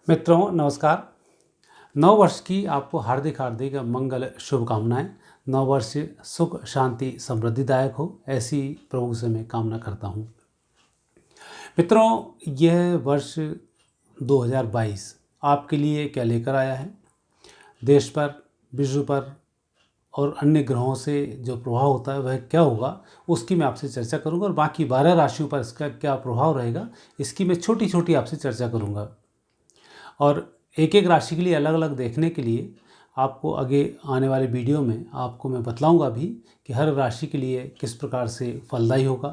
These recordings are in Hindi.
मित्रों नमस्कार। नव वर्ष की आपको हार्दिक हार्दिक मंगल शुभकामनाएं। नव वर्ष सुख शांति समृद्धिदायक हो, ऐसी प्रभु से मैं कामना करता हूं। मित्रों, यह वर्ष 2022 आपके लिए क्या लेकर आया है, देश पर, विश्व पर और अन्य ग्रहों से जो प्रभाव होता है वह क्या होगा, उसकी मैं आपसे चर्चा करूंगा। और बाकी 12 राशियों पर इसका क्या प्रभाव रहेगा, इसकी मैं छोटी छोटी आपसे चर्चा करूंगा। और एक एक राशि के लिए अलग अलग देखने के लिए आपको आगे आने वाले वीडियो में आपको मैं बतलाऊंगा भी कि हर राशि के लिए किस प्रकार से फलदायी होगा,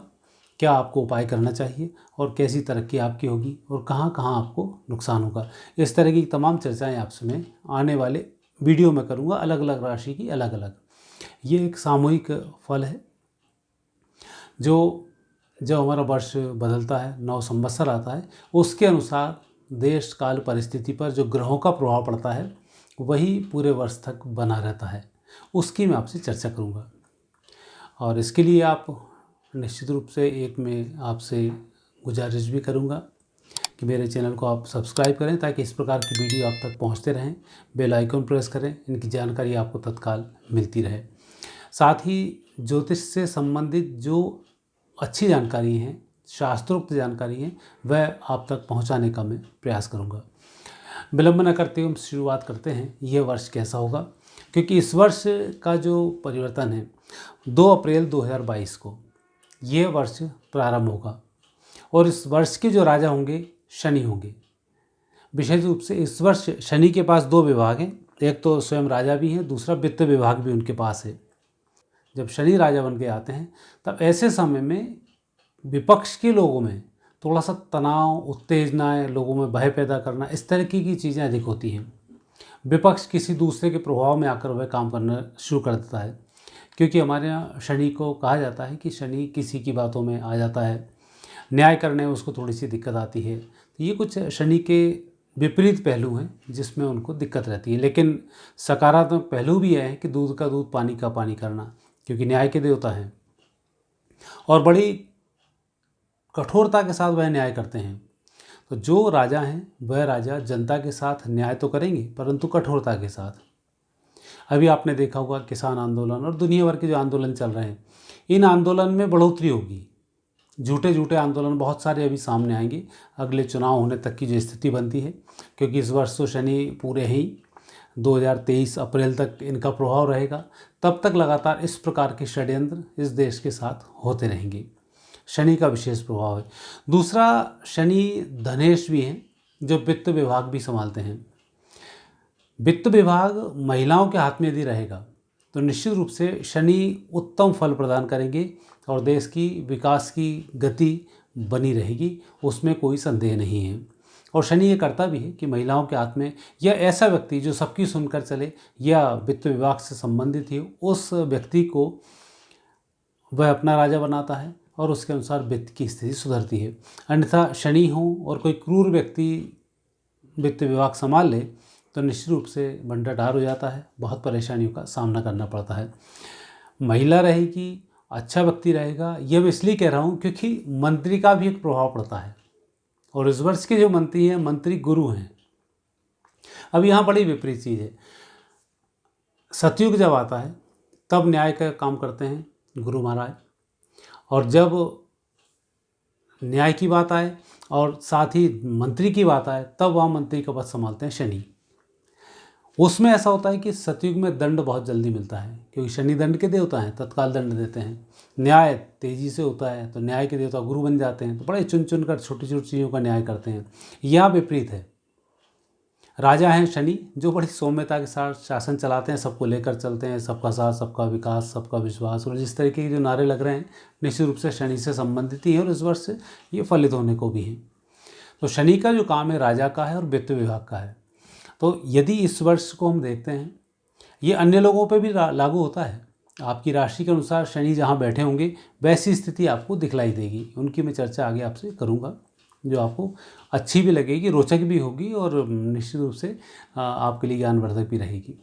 क्या आपको उपाय करना चाहिए और कैसी तरक्की आपकी होगी और कहाँ कहाँ आपको नुकसान होगा। इस तरह की तमाम चर्चाएं आपसे मैं आने वाले वीडियो में करूँगा, अलग अलग राशि की अलग अलग। ये एक सामूहिक फल है जो जब हमारा वर्ष बदलता है, नव संवत्सर आता है, उसके अनुसार देश काल परिस्थिति पर जो ग्रहों का प्रभाव पड़ता है वही पूरे वर्ष तक बना रहता है। उसकी मैं आपसे चर्चा करूंगा। और इसके लिए आप निश्चित रूप से एक मैं आपसे गुजारिश भी करूंगा कि मेरे चैनल को आप सब्सक्राइब करें ताकि इस प्रकार की वीडियो आप तक पहुंचते रहें। बेल आइकन प्रेस करें, इनकी जानकारी आपको तत्काल मिलती रहे। साथ ही ज्योतिष से संबंधित जो अच्छी जानकारी हैं, शास्त्रोक्त जानकारी है, वह आप तक पहुंचाने का मैं प्रयास करूंगा। विलंब न करते हुए हम शुरुआत करते हैं। यह वर्ष कैसा होगा, क्योंकि इस वर्ष का जो परिवर्तन है 2 अप्रैल 2022 को यह वर्ष प्रारंभ होगा। और इस वर्ष के जो राजा होंगे शनि होंगे। विशेष रूप से इस वर्ष शनि के पास 2 विभाग हैं, एक तो स्वयं राजा भी हैं, दूसरा वित्त विभाग भी उनके पास है। जब शनि राजा बन के आते हैं तब ऐसे समय में विपक्ष के लोगों में थोड़ा सा तनाव, उत्तेजनाएं, लोगों में भय पैदा करना, इस तरह की चीज़ें अधिक होती हैं। विपक्ष किसी दूसरे के प्रभाव में आकर वह काम करना शुरू कर देता है, क्योंकि हमारे यहाँ शनि को कहा जाता है कि शनि किसी की बातों में आ जाता है, न्याय करने में उसको थोड़ी सी दिक्कत आती है। तो ये कुछ शनि के विपरीत पहलू हैं जिसमें उनको दिक्कत रहती है। लेकिन सकारात्मक पहलू भी है कि दूध का दूध, पानी का पानी करना, क्योंकि न्याय के देवता हैं और बड़ी कठोरता के साथ वह न्याय करते हैं। तो जो राजा हैं वह राजा जनता के साथ न्याय तो करेंगे, परंतु कठोरता के साथ। अभी आपने देखा होगा किसान आंदोलन और दुनिया भर के जो आंदोलन चल रहे हैं, इन आंदोलन में बढ़ोतरी होगी। झूठे झूठे आंदोलन बहुत सारे अभी सामने आएंगे अगले चुनाव होने तक की जो स्थिति बनती है, क्योंकि इस वर्ष तो शनि पूरे ही 2023 अप्रैल तक इनका प्रभाव रहेगा। तब तक लगातार इस प्रकार के षड्यंत्र इस देश के साथ होते रहेंगे। शनि का विशेष प्रभाव है। दूसरा, शनि धनेश भी हैं जो वित्त विभाग भी संभालते हैं। वित्त विभाग महिलाओं के हाथ में यदि रहेगा तो निश्चित रूप से शनि उत्तम फल प्रदान करेंगे और देश की विकास की गति बनी रहेगी, उसमें कोई संदेह नहीं है। और शनि ये करता भी है कि महिलाओं के हाथ में, या ऐसा व्यक्ति जो सबकी सुनकर चले या वित्त विभाग से संबंधित ही, उस व्यक्ति को वह अपना राजा बनाता है और उसके अनुसार वित्त की स्थिति सुधरती है। अन्यथा शनि हो और कोई क्रूर व्यक्ति वित्त विभाग संभाल ले तो निश्चित रूप से बंटाढार हो जाता है, बहुत परेशानियों का सामना करना पड़ता है। महिला रहेगी, अच्छा व्यक्ति रहेगा। यह मैं इसलिए कह रहा हूँ क्योंकि मंत्री का भी एक प्रभाव पड़ता है और इस वर्ष के जो मंत्री हैं, मंत्री गुरु हैं। अब यहाँ बड़ी विपरीत चीज़ है। सतयुग जब आता है तब न्याय का काम करते हैं गुरु महाराज, और जब न्याय की बात आए और साथ ही मंत्री की बात आए तब वहाँ मंत्री का पद संभालते हैं शनि। उसमें ऐसा होता है कि सतयुग में दंड बहुत जल्दी मिलता है, क्योंकि शनि दंड के देवता हैं, तत्काल दंड देते हैं। न्याय तेजी से होता है तो न्याय के देवता गुरु बन जाते हैं, तो बड़े चुन चुन कर छोटी छोटी चीज़ों का न्याय करते हैं। यह विपरीत है। राजा हैं शनि जो बड़ी सौम्यता के साथ शासन चलाते हैं, सबको लेकर चलते हैं, सबका साथ, सबका विकास, सबका विश्वास, और जिस तरीके के जो नारे लग रहे हैं निश्चित रूप से शनि से संबंधित ही है और इस वर्ष से ये फलित होने को भी है। तो शनि का जो काम है राजा का है और वित्त विभाग का है। तो यदि इस वर्ष को हम देखते हैं, ये अन्य लोगों पर भी लागू होता है। आपकी राशि के अनुसार शनि जहाँ बैठे होंगे वैसी स्थिति आपको दिखलाई देगी। उनकी मैं चर्चा आगे आपसे करूँगा, जो आपको अच्छी भी लगेगी, रोचक भी होगी और निश्चित रूप से आपके लिए ज्ञानवर्धक भी रहेगी।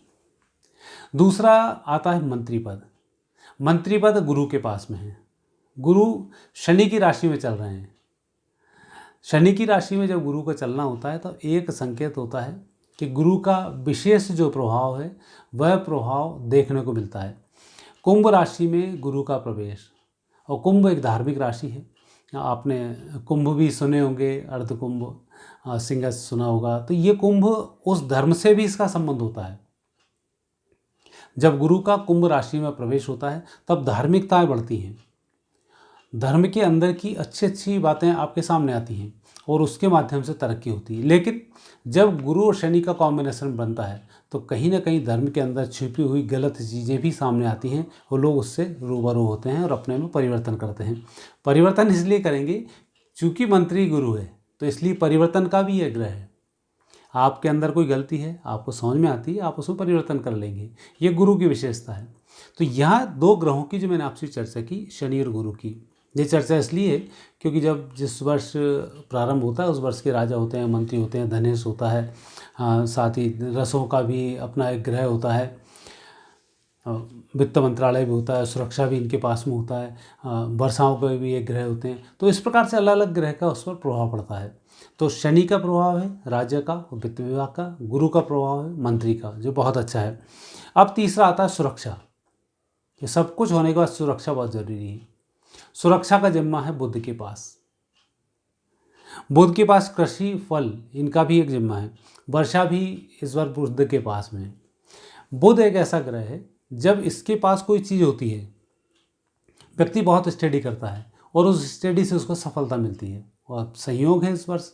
दूसरा आता है मंत्री पद। मंत्री पद गुरु के पास में है। गुरु शनि की राशि में चल रहे हैं। शनि की राशि में जब गुरु का चलना होता है तो एक संकेत होता है कि गुरु का विशेष जो प्रभाव है वह प्रभाव देखने को मिलता है। कुंभ राशि में गुरु का प्रवेश, और कुंभ एक धार्मिक राशि है। आपने कुंभ भी सुने होंगे, अर्ध कुंभ, सिंह सुना होगा। तो ये कुंभ उस धर्म से भी इसका संबंध होता है। जब गुरु का कुंभ राशि में प्रवेश होता है तब धार्मिकताएं बढ़ती हैं, धर्म के अंदर की अच्छी अच्छी बातें आपके सामने आती हैं और उसके माध्यम से तरक्की होती है। लेकिन जब गुरु और शनि का कॉम्बिनेशन बनता है तो कहीं ना कहीं धर्म के अंदर छिपी हुई गलत चीज़ें भी सामने आती हैं और लोग उससे रूबरू होते हैं और अपने में परिवर्तन करते हैं। परिवर्तन इसलिए करेंगे चूँकि मंत्री गुरु है, तो इसलिए परिवर्तन का भी यह ग्रह है। आपके अंदर कोई गलती है, आपको समझ में आती है, आप उसमें परिवर्तन कर लेंगे। ये गुरु की विशेषता है। तो यहाँ दो ग्रहों की जो मैंने आपसे चर्चा की, शनि और गुरु की, ये चर्चा इसलिए है क्योंकि जब जिस वर्ष प्रारंभ होता है उस वर्ष के राजा होते हैं, मंत्री होते हैं, धनेश होता है, साथ ही रसों का भी अपना एक ग्रह होता है, वित्त मंत्रालय भी होता है, सुरक्षा भी इनके पास में होता है, वर्षाओं के भी एक ग्रह होते हैं। तो इस प्रकार से अलग अलग ग्रह का उस पर प्रभाव पड़ता है। तो शनि का प्रभाव है राज्य का, वित्त विभाग का, गुरु का प्रभाव है मंत्री का, जो बहुत अच्छा है। अब तीसरा आता है सुरक्षा। ये सब कुछ होने के बाद सुरक्षा बहुत ज़रूरी है। सुरक्षा का जिम्मा है बुध के पास। बुध के पास कृषि, फल, इनका भी एक जिम्मा है। वर्षा भी इस बार बुध के पास में है। बुध एक ऐसा ग्रह है, जब इसके पास कोई चीज़ होती है व्यक्ति बहुत स्टडी करता है और उस स्टडी से उसको सफलता मिलती है। और संयोग है इस वर्ष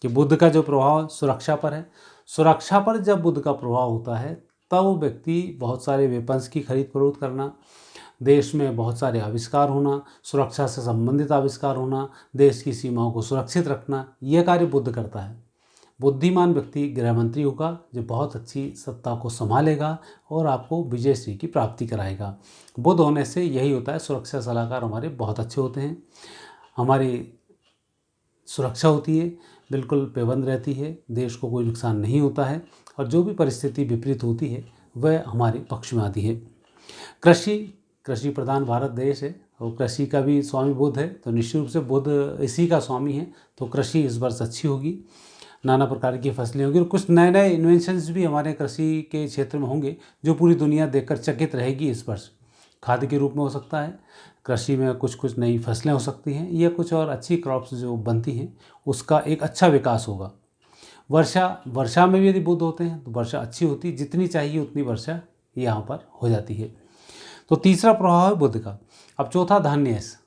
कि बुध का जो प्रभाव सुरक्षा पर है। सुरक्षा पर जब बुध का प्रभाव होता है तब वो व्यक्ति बहुत सारे वेपन्स की खरीद फरोख्त करना, देश में बहुत सारे आविष्कार होना, सुरक्षा से संबंधित आविष्कार होना, देश की सीमाओं को सुरक्षित रखना, यह कार्य बुध करता है। बुद्धिमान व्यक्ति गृह मंत्री होगा जो बहुत अच्छी सत्ता को संभालेगा और आपको विजयश्री की प्राप्ति कराएगा। बुध होने से यही होता है, सुरक्षा सलाहकार हमारे बहुत अच्छे होते हैं, हमारी सुरक्षा होती है, बिल्कुल पेबंद रहती है, देश को कोई नुकसान नहीं होता है और जो भी परिस्थिति विपरीत होती है वह हमारे पक्ष में आती है। कृषि प्रधान भारत देश है और कृषि का भी स्वामी बुध है, तो निश्चित रूप से बुध इसी का स्वामी है। तो कृषि इस वर्ष अच्छी होगी, नाना प्रकार की फसलें होंगी और कुछ नए नए इन्वेंशंस भी हमारे कृषि के क्षेत्र में होंगे जो पूरी दुनिया देखकर चकित रहेगी इस वर्ष। खाद के रूप में हो सकता है, कृषि में कुछ नई फसलें हो सकती हैं या कुछ और अच्छी क्रॉप्स जो बनती हैं उसका एक अच्छा विकास होगा। वर्षा में भी यदि बुध होते हैं तो वर्षा अच्छी होती है, जितनी चाहिए उतनी वर्षा यहाँ पर हो जाती है। तो तीसरा प्रभाव है बुध का। अब चौथा धान्यस,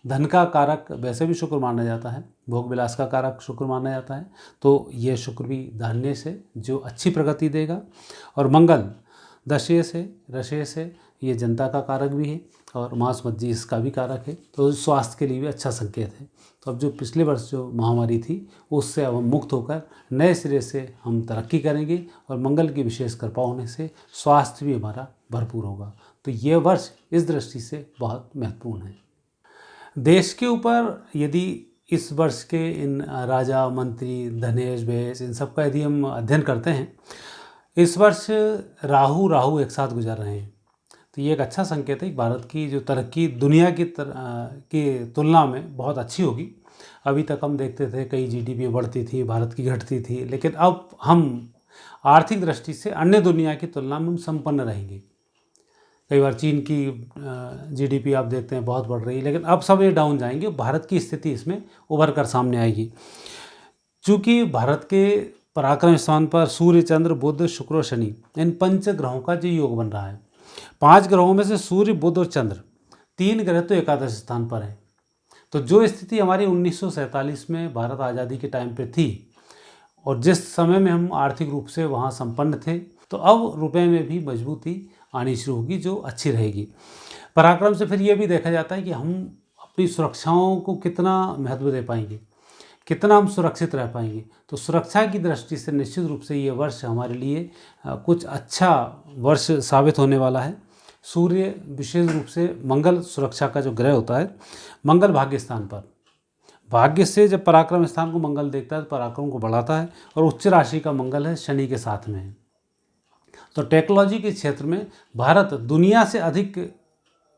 धन का कारक वैसे भी शुक्र माना जाता है, भोग विलास का कारक शुक्र माना जाता है, तो ये शुक्र भी धान्य से जो अच्छी प्रगति देगा। और मंगल दशेश है, रशेष है, ये जनता का कारक भी है और मांस मज्जी इसका भी कारक है, तो स्वास्थ्य के लिए भी अच्छा संकेत है। तो अब जो पिछले वर्ष जो महामारी थी उससे अब हम मुक्त होकर नए सिरे से हम तरक्की करेंगे और मंगल की विशेष कृपा होने से स्वास्थ्य भी हमारा भरपूर होगा। तो ये वर्ष इस दृष्टि से बहुत महत्वपूर्ण है। देश के ऊपर यदि इस वर्ष के इन राजा, मंत्री, धनेश, भेष, इन सब का यदि हम अध्ययन करते हैं, इस वर्ष राहु एक साथ गुजर रहे हैं, तो ये एक अच्छा संकेत है कि भारत की जो तरक्की दुनिया की तुलना में बहुत अच्छी होगी। अभी तक हम देखते थे कई जीडीपी बढ़ती थी, भारत की घटती थी, लेकिन अब हम आर्थिक दृष्टि से अन्य दुनिया की तुलना में हम संपन्न रहेंगे। कई बार चीन की जीडीपी आप देखते हैं बहुत बढ़ रही है, लेकिन अब सब ये डाउन जाएंगे, भारत की स्थिति इसमें उभर कर सामने आएगी। चूँकि भारत के पराक्रम स्थान पर सूर्य, चंद्र, बुध, शुक्र और शनि, इन 5 ग्रहों का जो योग बन रहा है, 5 ग्रहों में से सूर्य, बुध और चंद्र, 3 ग्रह तो एकादश स्थान पर हैं। तो जो स्थिति हमारी 1947 में भारत आज़ादी के टाइम पे थी और जिस समय में हम आर्थिक रूप से वहाँ संपन्न थे, तो अब रुपए में भी मजबूती आनी शुरू होगी जो अच्छी रहेगी। पराक्रम से फिर ये भी देखा जाता है कि हम अपनी सुरक्षाओं को कितना महत्व दे पाएंगे, कितना हम सुरक्षित रह पाएंगे। तो सुरक्षा की दृष्टि से निश्चित रूप से ये वर्ष हमारे लिए कुछ अच्छा वर्ष साबित होने वाला है। सूर्य विशेष रूप से, मंगल सुरक्षा का जो ग्रह होता है, मंगल भाग्य स्थान पर, भाग्य से जब पराक्रम स्थान को मंगल देखता है तो पराक्रम को बढ़ाता है और उच्च राशि का मंगल है, शनि के साथ में है। तो टेक्नोलॉजी के क्षेत्र में भारत दुनिया से अधिक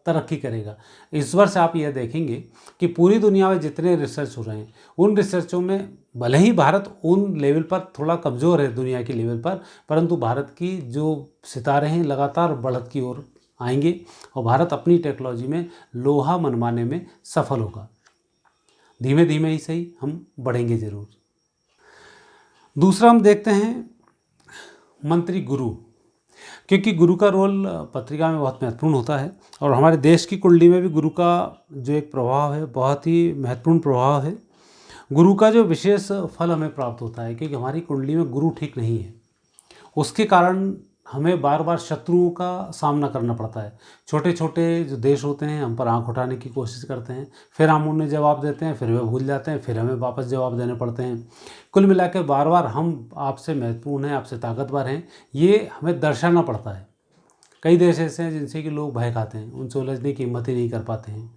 तरक्की करेगा। इस वर्ष आप यह देखेंगे कि पूरी दुनिया में जितने रिसर्च हो रहे हैं उन रिसर्चों में भले ही भारत उन लेवल पर थोड़ा कमज़ोर है दुनिया के लेवल पर, परंतु भारत की जो सितारे हैं लगातार बढ़त की ओर आएंगे और भारत अपनी टेक्नोलॉजी में लोहा मनवाने में सफल होगा। धीमे धीमे ही सही हम बढ़ेंगे ज़रूर। दूसरा हम देखते हैं मंत्री गुरु, क्योंकि गुरु का रोल पत्रिका में बहुत महत्वपूर्ण होता है और हमारे देश की कुंडली में भी गुरु का जो एक प्रभाव है बहुत ही महत्वपूर्ण प्रभाव है। गुरु का जो विशेष फल हमें प्राप्त होता है क्योंकि हमारी कुंडली में गुरु ठीक नहीं है, उसके कारण हमें बार बार शत्रुओं का सामना करना पड़ता है। छोटे छोटे जो देश होते हैं हम पर आंख उठाने की कोशिश करते हैं, फिर हम उन्हें जवाब देते हैं, फिर वे भूल जाते हैं, फिर हमें वापस जवाब देने पड़ते हैं। कुल मिलाकर बार बार हम आपसे महत्वपूर्ण हैं, आपसे ताकतवर हैं, ये हमें दर्शाना पड़ता है। कई देश ऐसे हैं जिनसे कि लोग भय खाते हैं, उनसे उलझने की हिम्मत ही नहीं कर पाते हैं।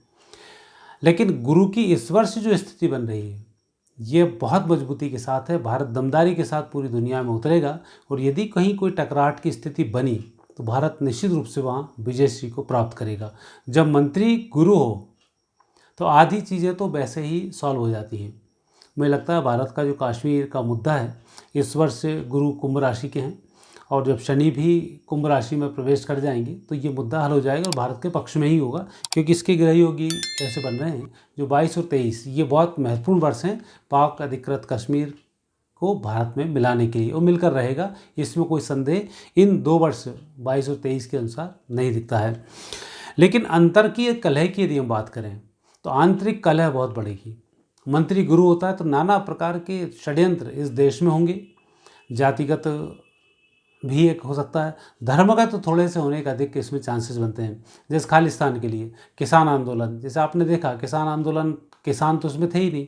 लेकिन गुरु की इस वर्ष जो स्थिति बन रही है ये बहुत मजबूती के साथ है। भारत दमदारी के साथ पूरी दुनिया में उतरेगा और यदि कहीं कोई टकराहट की स्थिति बनी तो भारत निश्चित रूप से वहाँ विजयश्री को प्राप्त करेगा। जब मंत्री गुरु हो तो आधी चीज़ें तो वैसे ही सॉल्व हो जाती हैं। मुझे लगता है भारत का जो कश्मीर का मुद्दा है इस वर्ष से गुरु कुंभ राशि के हैं और जब शनि भी कुंभ राशि में प्रवेश कर जाएंगे तो ये मुद्दा हल हो जाएगा और भारत के पक्ष में ही होगा, क्योंकि इसके ग्रह योगी ऐसे बन रहे हैं जो 22 और 23 ये बहुत महत्वपूर्ण वर्ष हैं पाक अधिकृत कश्मीर को भारत में मिलाने के लिए, और मिलकर रहेगा, इसमें कोई संदेह इन 2 वर्ष 22 और 23 के अनुसार नहीं दिखता है। लेकिन अंतर की कलह की यदि हम बात करें तो आंतरिक कलह बहुत बढ़ेगी। मंत्री गुरु होता है तो नाना प्रकार के षड्यंत्र इस देश में होंगे, जातिगत भी एक हो सकता है, धर्मगत तो थोड़े से होने का अधिक इसमें चांसेस बनते हैं। जैसे खालिस्तान के लिए किसान आंदोलन, जैसे आपने देखा किसान आंदोलन, किसान तो उसमें थे ही नहीं।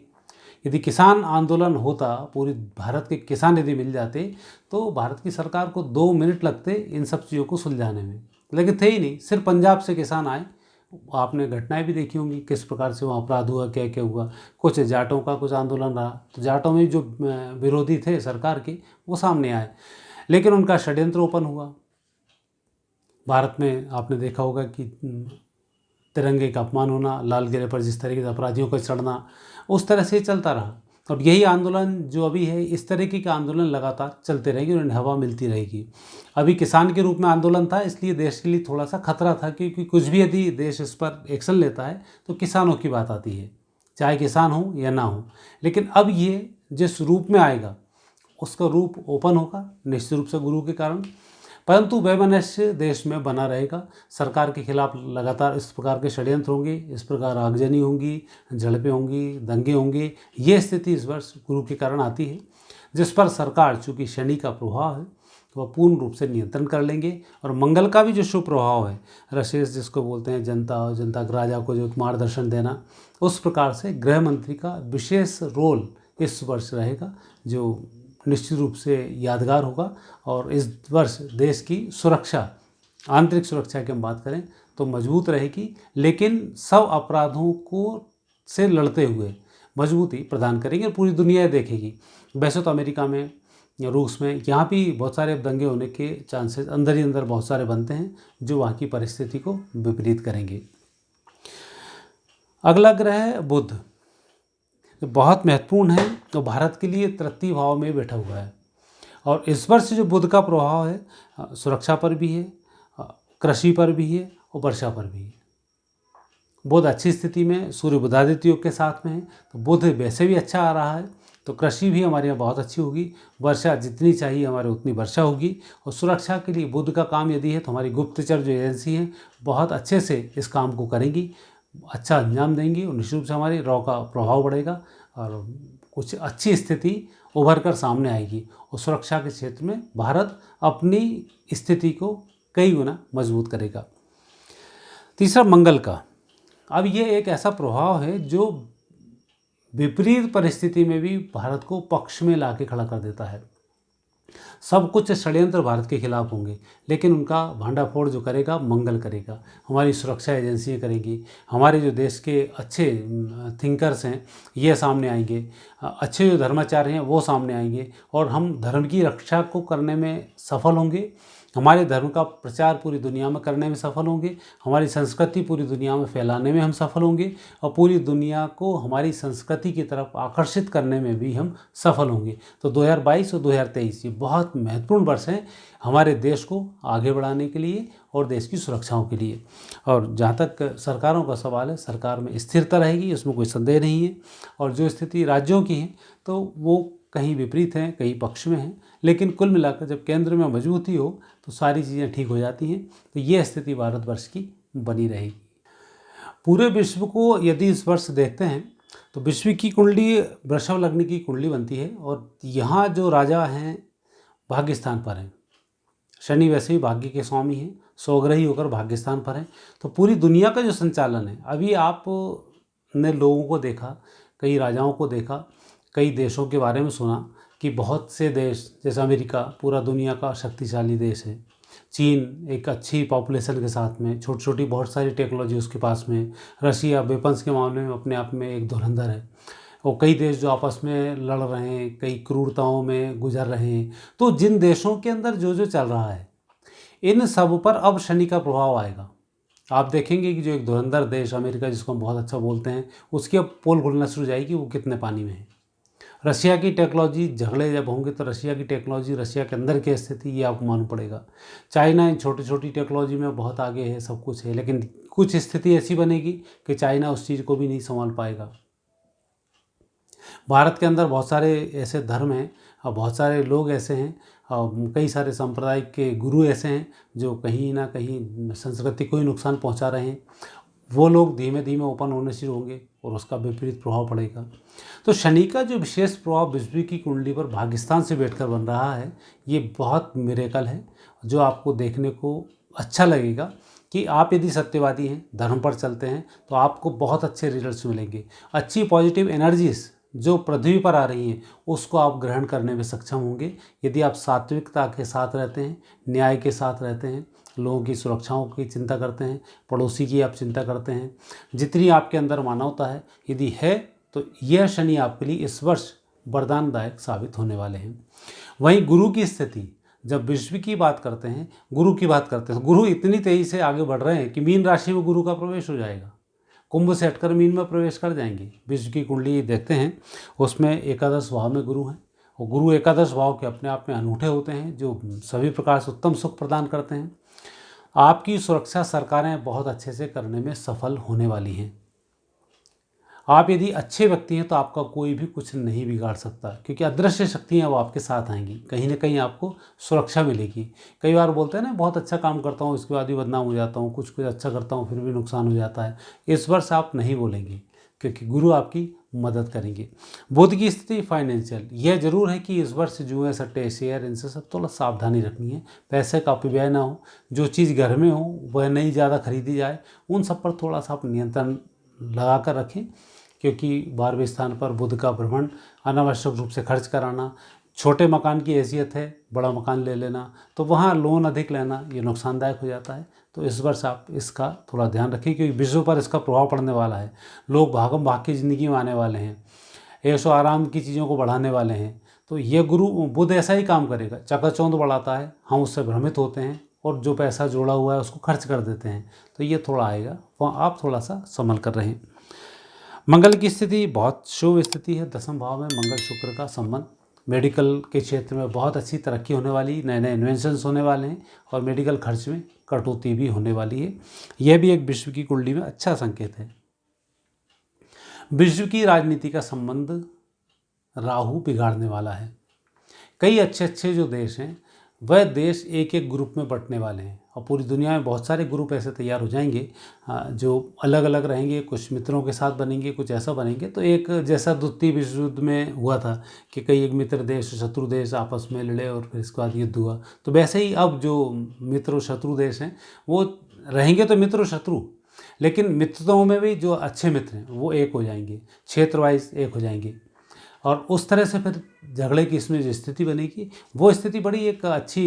यदि किसान आंदोलन होता, पूरी भारत के किसान यदि मिल जाते तो भारत की सरकार को 2 मिनट लगते इन सब चीज़ों को सुलझाने में, लेकिन थे ही नहीं। सिर्फ पंजाब से किसान आए, आपने घटनाएं भी देखी होंगी किस प्रकार से वहाँ अपराध हुआ, क्या क्या हुआ। कुछ जाटों का कुछ आंदोलन रहा तो जाटों में जो विरोधी थे सरकार के वो सामने आए, लेकिन उनका षड्यंत्र ओपन हुआ। भारत में आपने देखा होगा कि तिरंगे का अपमान होना, लाल किले पर जिस तरीके से अपराधियों का चढ़ना, उस तरह से चलता रहा। और यही आंदोलन जो अभी है, इस तरीके के आंदोलन लगातार चलते रहेंगे और इन्हें हवा मिलती रहेगी। अभी किसान के रूप में आंदोलन था, इसलिए देश के लिए थोड़ा सा खतरा था, क्योंकि कुछ भी यदि देश इस पर एक्शन लेता है तो किसानों की बात आती है, चाहे किसान हो या ना हो। लेकिन अब ये जिस रूप में आएगा उसका रूप ओपन होगा निश्चित रूप से गुरु के कारण, परंतु वैमनस्य देश में बना रहेगा। सरकार के खिलाफ लगातार इस प्रकार के षड्यंत्र होंगे, इस प्रकार आगजनी होंगी, झड़पें होंगी, दंगे होंगे। ये स्थिति इस वर्ष गुरु के कारण आती है, जिस पर सरकार चूँकि शनि का प्रभाव है तो वह पूर्ण रूप से नियंत्रण कर लेंगे। और मंगल का भी जो शुभ प्रभाव है, रशेष जिसको बोलते हैं, जनता के राजा को जो मार्गदर्शन देना, उस प्रकार से गृह मंत्री का विशेष रोल इस वर्ष रहेगा जो निश्चित रूप से यादगार होगा। और इस वर्ष देश की सुरक्षा, आंतरिक सुरक्षा की हम बात करें तो मजबूत रहेगी, लेकिन सब अपराधों को से लड़ते हुए मजबूती प्रदान करेंगे और पूरी दुनिया देखेगी। वैसे तो अमेरिका में या रूस में यहाँ भी बहुत सारे दंगे होने के चांसेस अंदर ही अंदर बहुत सारे बनते हैं जो वहाँ की परिस्थिति को विपरीत करेंगे। अगला ग्रह है बुध, जो बहुत महत्वपूर्ण है, तो भारत के लिए तृतीय भाव में बैठा हुआ है। और इस वर्ष जो बुध का प्रभाव है सुरक्षा पर भी है, कृषि पर भी है और वर्षा पर भी है। बुध अच्छी स्थिति में सूर्य बुधादित्य योग के साथ में है, तो बुध वैसे भी अच्छा आ रहा है, तो कृषि भी हमारे यहाँ बहुत अच्छी होगी, वर्षा जितनी चाहिए हमारे उतनी वर्षा होगी। और सुरक्षा के लिए बुध का काम यदि है तो हमारी गुप्तचर जो एजेंसी हैं बहुत अच्छे से इस काम को करेंगी, अच्छा अंजाम देंगी और निश्चित रूप से हमारी रॉ का प्रभाव बढ़ेगा और कुछ अच्छी स्थिति उभर कर सामने आएगी। और सुरक्षा के क्षेत्र में भारत अपनी स्थिति को कई गुना मजबूत करेगा। तीसरा मंगल का, अब ये एक ऐसा प्रभाव है जो विपरीत परिस्थिति में भी भारत को पक्ष में ला के खड़ा कर देता है। सब कुछ षड्यंत्र भारत के खिलाफ होंगे, लेकिन उनका भांडाफोड़ जो करेगा मंगल करेगा। हमारी सुरक्षा एजेंसियाँ करेंगी, हमारे जो देश के अच्छे थिंकर्स हैं ये सामने आएंगे, अच्छे जो धर्माचार्य हैं वो सामने आएंगे और हम धर्म की रक्षा को करने में सफल होंगे। हमारे धर्म का प्रचार पूरी दुनिया में करने में सफल होंगे, हमारी संस्कृति पूरी दुनिया में फैलाने में हम सफल होंगे और पूरी दुनिया को हमारी संस्कृति की तरफ आकर्षित करने में भी हम सफल होंगे। तो 2022 और 2023 ये बहुत महत्वपूर्ण वर्ष हैं हमारे देश को आगे बढ़ाने के लिए और देश की सुरक्षाओं के लिए। और जहाँ तक सरकारों का सवाल है, सरकार में स्थिरता रहेगी, उसमें कोई संदेह नहीं है। और जो स्थिति राज्यों की है तो वो कहीं विपरीत हैं, कहीं पक्ष में हैं, लेकिन कुल मिलाकर जब केंद्र में मजबूती हो तो सारी चीज़ें ठीक हो जाती हैं। तो ये स्थिति भारतवर्ष की बनी रहेगी। पूरे विश्व को यदि इस वर्ष देखते हैं तो विश्व की कुंडली वृषभ लग्न की कुंडली बनती है और यहाँ जो राजा हैं भाग्य स्थान पर हैं। शनि वैसे ही भाग्य के स्वामी हैं, स्वग्रही होकर भाग्य स्थान पर हैं। तो पूरी दुनिया का जो संचालन है, अभी आपने लोगों को देखा, कई राजाओं को देखा, कई देशों के बारे में सुना कि बहुत से देश जैसे अमेरिका पूरा दुनिया का शक्तिशाली देश है, चीन एक अच्छी पॉपुलेशन के साथ में, छोटी छोटी बहुत सारी टेक्नोलॉजी उसके पास में, रशिया वेपन्स के मामले में अपने आप में एक धुरंधर है, और कई देश जो आपस में लड़ रहे हैं, कई क्रूरताओं में गुजर रहे हैं। तो जिन देशों के अंदर जो जो चल रहा है, इन सब पर अब शनि का प्रभाव आएगा। आप देखेंगे कि जो एक धुरंधर देश अमेरिका, जिसको हम बहुत अच्छा बोलते हैं, उसकी अब पोल खुलना शुरू हो जाएगी वो कितने पानी में है। रशिया की टेक्नोलॉजी, झगड़े जब होंगे तो रशिया की टेक्नोलॉजी, रशिया के अंदर की स्थिति, ये आपको मालूम पड़ेगा। चाइना इन छोटी छोटी टेक्नोलॉजी में बहुत आगे है, सब कुछ है, लेकिन कुछ स्थिति ऐसी बनेगी कि चाइना उस चीज़ को भी नहीं संभाल पाएगा। भारत के अंदर बहुत सारे ऐसे धर्म हैं और बहुत सारे लोग ऐसे हैं और कई सारे सांप्रदायिक के गुरु ऐसे हैं जो कहीं ना कहीं संस्कृति को ही नुकसान पहुंचा रहे हैं। वो लोग धीमे धीमे ओपन होने शुरू होंगे और उसका विपरीत प्रभाव पड़ेगा। तो शनि का जो विशेष प्रभाव विश्व की कुंडली पर भाग्यस्थान से बैठकर बन रहा है, ये बहुत मिरेकल है जो आपको देखने को अच्छा लगेगा कि आप यदि सत्यवादी हैं, धर्म पर चलते हैं, तो आपको बहुत अच्छे रिजल्ट्स मिलेंगे। अच्छी पॉजिटिव एनर्जीज जो पृथ्वी पर आ रही हैं उसको आप ग्रहण करने में सक्षम होंगे यदि आप सात्विकता के साथ रहते हैं, न्याय के साथ रहते हैं, लोगों की सुरक्षाओं की चिंता करते हैं, पड़ोसी की आप चिंता करते हैं। जितनी आपके अंदर मानवता है यदि है तो यह शनि आपके लिए इस वर्ष वरदानदायक साबित होने वाले हैं। वहीं गुरु की स्थिति, जब विश्व की बात करते हैं, गुरु की बात करते हैं, गुरु इतनी तेज़ी से आगे बढ़ रहे हैं कि मीन राशि में गुरु का प्रवेश हो जाएगा, कुंभ से हटकर मीन में प्रवेश कर जाएंगे। विश्व की कुंडली देखते हैं उसमें एकादश भाव में गुरु हैं और गुरु एकादश भाव के अपने आप में अनूठे होते हैं जो सभी प्रकार से उत्तम सुख प्रदान करते हैं। आपकी सुरक्षा सरकारें बहुत अच्छे से करने में सफल होने वाली हैं। आप यदि अच्छे व्यक्ति हैं तो आपका कोई भी कुछ नहीं बिगाड़ सकता, क्योंकि अदृश्य शक्तियाँ वो आपके साथ आएंगी, कहीं ना कहीं आपको सुरक्षा मिलेगी। कई बार बोलते हैं ना, बहुत अच्छा काम करता हूँ इसके बाद भी बदनाम हो जाता हूँ, कुछ कुछ अच्छा करता हूँ फिर भी नुकसान हो जाता है। इस वर्ष आप नहीं बोलेंगे क्योंकि गुरु आपकी मदद करेंगे। बुध की स्थिति फाइनेंशियल, यह जरूर है कि इस वर्ष जुए सट्टे शेयर इनसे सब थोड़ा सावधानी रखनी है, पैसे का अपव्यय ना हो, जो चीज़ घर में हो वह नहीं ज़्यादा खरीदी जाए, उन सब पर थोड़ा सा आप नियंत्रण लगा कर रखें, क्योंकि 12वें स्थान पर बुध का भ्रमण अनावश्यक रूप से खर्च कराना, छोटे मकान की हैसियत है बड़ा मकान ले लेना, तो वहाँ लोन अधिक लेना ये नुकसानदायक हो जाता है। तो इस वर्ष आप इसका थोड़ा ध्यान रखें क्योंकि विश्व पर इसका प्रभाव पड़ने वाला है। लोग भागम भाग की ज़िंदगी में आने वाले हैं, ऐशो आराम की चीज़ों को बढ़ाने वाले हैं। तो ये बुध ऐसा ही काम करेगा, चकाचौंध बढ़ाता है, हम उससे भ्रमित होते हैं और जो पैसा जोड़ा हुआ है उसको खर्च कर देते हैं। तो ये थोड़ा आएगा, वहाँ आप थोड़ा सा संभल कर रहें। मंगल की स्थिति बहुत शुभ स्थिति है, 10वें भाव में मंगल शुक्र का संबंध। मेडिकल के क्षेत्र में बहुत अच्छी तरक्की होने वाली, नए नए इन्वेंशंस होने वाले हैं और मेडिकल खर्च में कटौती भी होने वाली है। यह भी एक विश्व की कुंडली में अच्छा संकेत है। विश्व की राजनीति का संबंध राहु बिगाड़ने वाला है। कई अच्छे अच्छे जो देश हैं वह देश एक एक ग्रुप में बंटने वाले हैं और पूरी दुनिया में बहुत सारे ग्रुप ऐसे तैयार हो जाएंगे जो अलग अलग रहेंगे, कुछ मित्रों के साथ बनेंगे, कुछ ऐसा बनेंगे। तो एक जैसा द्वितीय विश्व युद्ध में हुआ था कि कई एक मित्र देश शत्रु देश आपस में लड़े और फिर इसके बाद युद्ध हुआ, तो वैसे ही अब जो मित्र और शत्रु देश हैं वो रहेंगे तो मित्र और शत्रु, लेकिन मित्रों में भी जो अच्छे मित्र हैं वो एक हो जाएंगे, क्षेत्र वाइज एक हो जाएंगे और उस तरह से फिर झगड़े की इसमें जो स्थिति बनेगी वो स्थिति बड़ी एक अच्छी,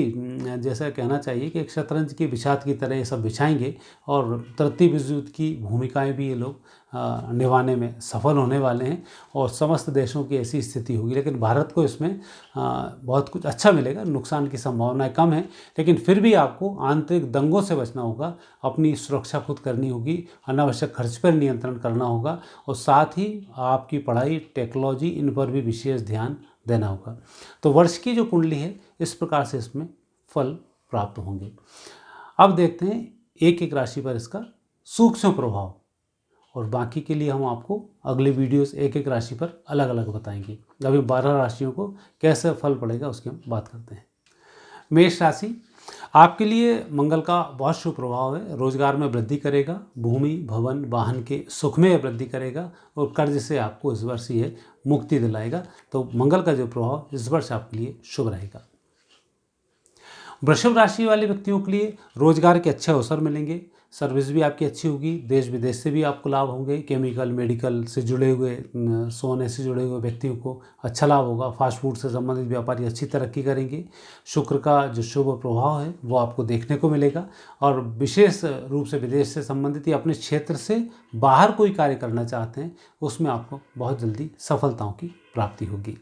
जैसा कहना चाहिए कि एक शतरंज की बिछात की तरह ये सब बिछाएंगे और तृतीय विश्व युद्ध की भूमिकाएं भी ये लोग निभाने में सफल होने वाले हैं और समस्त देशों की ऐसी स्थिति होगी। लेकिन भारत को इसमें बहुत कुछ अच्छा मिलेगा, नुकसान की संभावनाएं कम है। लेकिन फिर भी आपको आंतरिक दंगों से बचना होगा, अपनी सुरक्षा खुद करनी होगी, अनावश्यक खर्च पर नियंत्रण करना होगा और साथ ही आपकी पढ़ाई, टेक्नोलॉजी, इन पर भी विशेष ध्यान देना होगा। तो वर्ष की जो कुंडली है इस प्रकार से इसमें फल प्राप्त होंगे। अब देखते हैं एक एक राशि पर इसका सूक्ष्म प्रभाव, और बाकी के लिए हम आपको अगले वीडियोस एक एक राशि पर अलग अलग बताएंगे। अभी 12 राशियों को कैसे फल पड़ेगा उसकी हम बात करते हैं। मेष राशि, आपके लिए मंगल का बहुत शुभ प्रभाव है। रोजगार में वृद्धि करेगा, भूमि, भवन, वाहन के सुख में वृद्धि करेगा और कर्ज से आपको इस वर्ष ये मुक्ति दिलाएगा। तो मंगल का जो प्रभाव इस वर्ष आपके लिए शुभ रहेगा। वृषभ राशि वाले व्यक्तियों के लिए रोजगार के अच्छे अवसर मिलेंगे, सर्विस भी आपकी अच्छी होगी, देश विदेश से भी आपको लाभ होंगे। केमिकल, मेडिकल से जुड़े हुए, सोने से जुड़े हुए व्यक्तियों को अच्छा लाभ होगा। फास्ट फूड से संबंधित व्यापारी अच्छी तरक्की करेंगे। शुक्र का जो शुभ प्रभाव है वो आपको देखने को मिलेगा और विशेष रूप से विदेश से संबंधित या अपने क्षेत्र से बाहर कोई कार्य करना चाहते हैं उसमें आपको बहुत जल्दी सफलताओं की प्राप्ति होगी।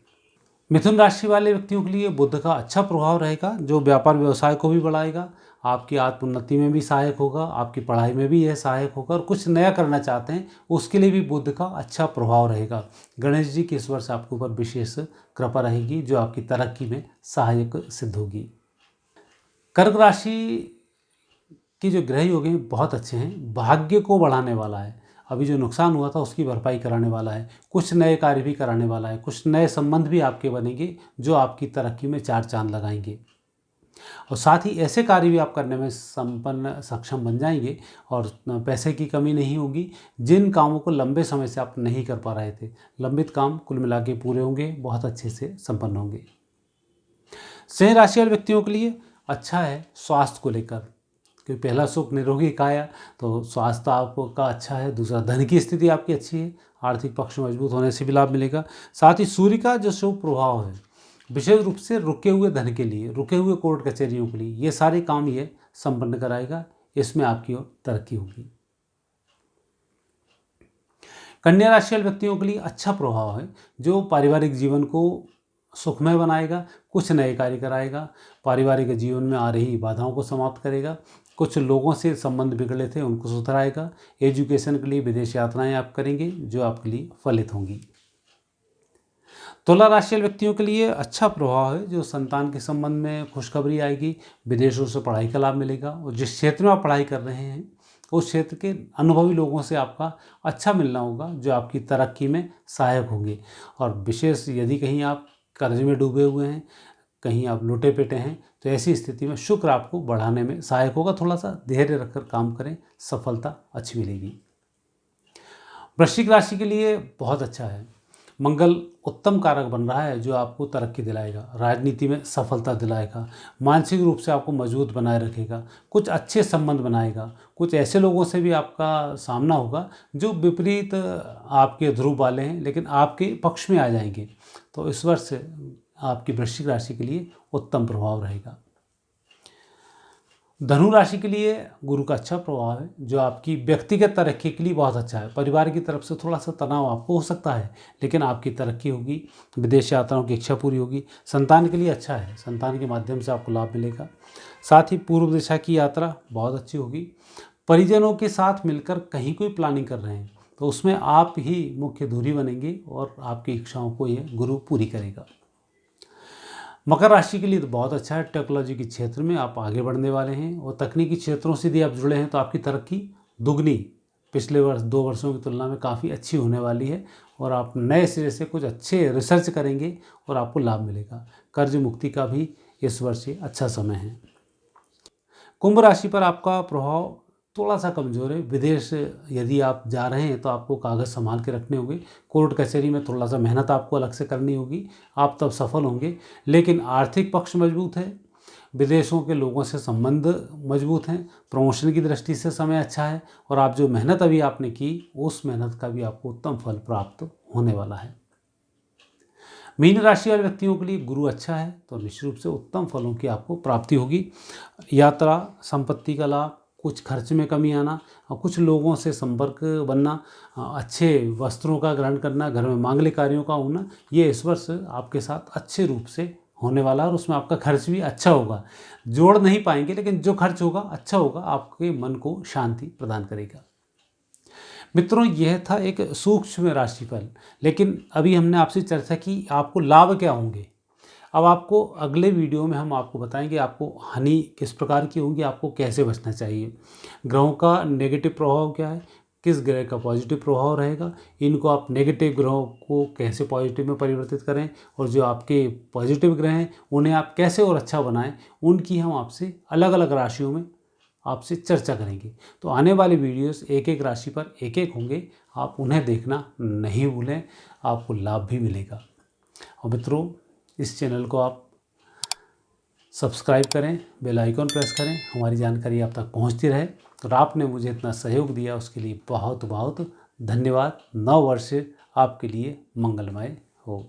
मिथुन राशि वाले व्यक्तियों के लिए बुध का अच्छा प्रभाव रहेगा, जो व्यापार व्यवसाय को भी बढ़ाएगा, आपकी आत्मोन्नति में भी सहायक होगा, आपकी पढ़ाई में भी यह सहायक होगा और कुछ नया करना चाहते हैं उसके लिए भी बुध का अच्छा प्रभाव रहेगा। गणेश जी की इस वर्ष आपके ऊपर विशेष कृपा रहेगी जो आपकी तरक्की में सहायक सिद्ध होगी। कर्क राशि की जो ग्रह योग हैं बहुत अच्छे हैं, भाग्य को बढ़ाने वाला है, अभी जो नुकसान हुआ था उसकी भरपाई कराने वाला है, कुछ नए कार्य भी कराने वाला है, कुछ नए संबंध भी आपके बनेंगे जो आपकी तरक्की में चार चांद लगाएंगे और साथ ही ऐसे कार्य भी आप करने में संपन्न सक्षम बन जाएंगे और पैसे की कमी नहीं होगी। जिन कामों को लंबे समय से आप नहीं कर पा रहे थे, लंबित काम कुल मिला के पूरे होंगे, बहुत अच्छे से संपन्न होंगे। सिंह राशि वाले व्यक्तियों के लिए अच्छा है स्वास्थ्य को लेकर, क्योंकि पहला सुख निरोगी काया, तो स्वास्थ्य आपका अच्छा है। दूसरा, धन की स्थिति आपकी अच्छी है, आर्थिक पक्ष मजबूत होने से भी लाभ मिलेगा। साथ ही सूर्य का जो शुभ प्रभाव है विशेष रूप से रुके हुए धन के लिए, रुके हुए कोर्ट कचहरियों के लिए, ये सारे काम ये संपन्न कराएगा, इसमें आपकी और तरक्की होगी। कन्या राशि वाले व्यक्तियों के लिए अच्छा प्रभाव है जो पारिवारिक जीवन को सुखमय बनाएगा, कुछ नए कार्य कराएगा, पारिवारिक जीवन में आ रही बाधाओं को समाप्त करेगा, कुछ लोगों से संबंध बिगड़े थे उनको सुधराएगा। एजुकेशन के लिए विदेश यात्राएं आप करेंगे जो आपके लिए फलित होंगी। तुला राशि वाले व्यक्तियों के लिए अच्छा प्रभाव है जो संतान के संबंध में खुशखबरी आएगी, विदेशों से पढ़ाई का लाभ मिलेगा और जिस क्षेत्र में आप पढ़ाई कर रहे हैं उस क्षेत्र के अनुभवी लोगों से आपका अच्छा मिलना होगा जो आपकी तरक्की में सहायक होंगे। और विशेष यदि कहीं आप कर्ज में डूबे हुए हैं, कहीं आप लुटे पिटे हैं, तो ऐसी स्थिति में शुक्र आपको बढ़ाने में सहायक होगा। थोड़ा सा धैर्य रखकर काम करें, सफलता अच्छी मिलेगी। वृश्चिक राशि के लिए बहुत अच्छा है, मंगल उत्तम कारक बन रहा है जो आपको तरक्की दिलाएगा, राजनीति में सफलता दिलाएगा, मानसिक रूप से आपको मजबूत बनाए रखेगा, कुछ अच्छे संबंध बनाएगा, कुछ ऐसे लोगों से भी आपका सामना होगा जो विपरीत आपके ध्रुव वाले हैं लेकिन आपके पक्ष में आ जाएंगे। तो इस वर्ष आपकी वृश्चिक राशि के लिए उत्तम प्रभाव रहेगा। धनु राशि के लिए गुरु का अच्छा प्रभाव है जो आपकी व्यक्तिगत तरक्की के लिए बहुत अच्छा है। परिवार की तरफ से थोड़ा सा तनाव आपको हो सकता है लेकिन आपकी तरक्की होगी, विदेश यात्राओं की इच्छा पूरी होगी। संतान के लिए अच्छा है, संतान के माध्यम से आपको लाभ मिलेगा। साथ ही पूर्व दिशा की यात्रा बहुत अच्छी होगी। परिजनों के साथ मिलकर कहीं कोई प्लानिंग कर रहे हैं तो उसमें आप ही मुख्य धुरी बनेंगे और आपकी इच्छाओं को ये गुरु पूरी करेगा। मकर राशि के लिए तो बहुत अच्छा है, टेक्नोलॉजी के क्षेत्र में आप आगे बढ़ने वाले हैं और तकनीकी क्षेत्रों से यदि आप जुड़े हैं तो आपकी तरक्की दुगनी पिछले वर्ष 2 वर्षों की तुलना में काफ़ी अच्छी होने वाली है और आप नए सिरे से कुछ अच्छे रिसर्च करेंगे और आपको लाभ मिलेगा। कर्ज मुक्ति का भी इस वर्ष अच्छा समय है। कुंभ राशि पर आपका प्रभाव थोड़ा सा कमज़ोर है। विदेश यदि आप जा रहे हैं तो आपको कागज़ संभाल के रखने होंगे, कोर्ट कचहरी में थोड़ा सा मेहनत आपको अलग से करनी होगी, आप तब सफल होंगे। लेकिन आर्थिक पक्ष मजबूत है, विदेशों के लोगों से संबंध मजबूत हैं, प्रमोशन की दृष्टि से समय अच्छा है और आप जो मेहनत अभी आपने की उस मेहनत का भी आपको उत्तम फल प्राप्त होने वाला है। मीन राशि वाले व्यक्तियों के लिए गुरु अच्छा है तो निश्चित रूप से उत्तम फलों की आपको प्राप्ति होगी। यात्रा, संपत्ति का लाभ, कुछ खर्च में कमी आना और कुछ लोगों से संपर्क बनना, अच्छे वस्त्रों का ग्रहण करना, घर में मांगलिक कार्यों का होना, ये इस वर्ष आपके साथ अच्छे रूप से होने वाला है और उसमें आपका खर्च भी अच्छा होगा। जोड़ नहीं पाएंगे लेकिन जो खर्च होगा अच्छा होगा, आपके मन को शांति प्रदान करेगा। मित्रों, यह था एक सूक्ष्म राशिफल, लेकिन अभी हमने आपसे चर्चा की आपको लाभ क्या होंगे। अब आपको अगले वीडियो में हम आपको बताएंगे आपको हानि किस प्रकार की होगी, आपको कैसे बचना चाहिए, ग्रहों का नेगेटिव प्रभाव क्या है, किस ग्रह का पॉजिटिव प्रभाव रहेगा, इनको आप नेगेटिव ग्रहों को कैसे पॉजिटिव में परिवर्तित करें, और जो आपके पॉजिटिव ग्रह हैं उन्हें आप कैसे और अच्छा बनाएं, उनकी हम आपसे अलग अलग राशियों में आपसे चर्चा करेंगे। तो आने वाले वीडियोस एक एक राशि पर एक एक होंगे, आप उन्हें देखना नहीं भूलें, आपको लाभ भी मिलेगा। और मित्रों, इस चैनल को आप सब्सक्राइब करें, बेल आइकॉन प्रेस करें, हमारी जानकारी आप तक पहुंचती रहे। और आपने मुझे इतना सहयोग दिया उसके लिए बहुत बहुत धन्यवाद। नव वर्ष आपके लिए मंगलमय हो।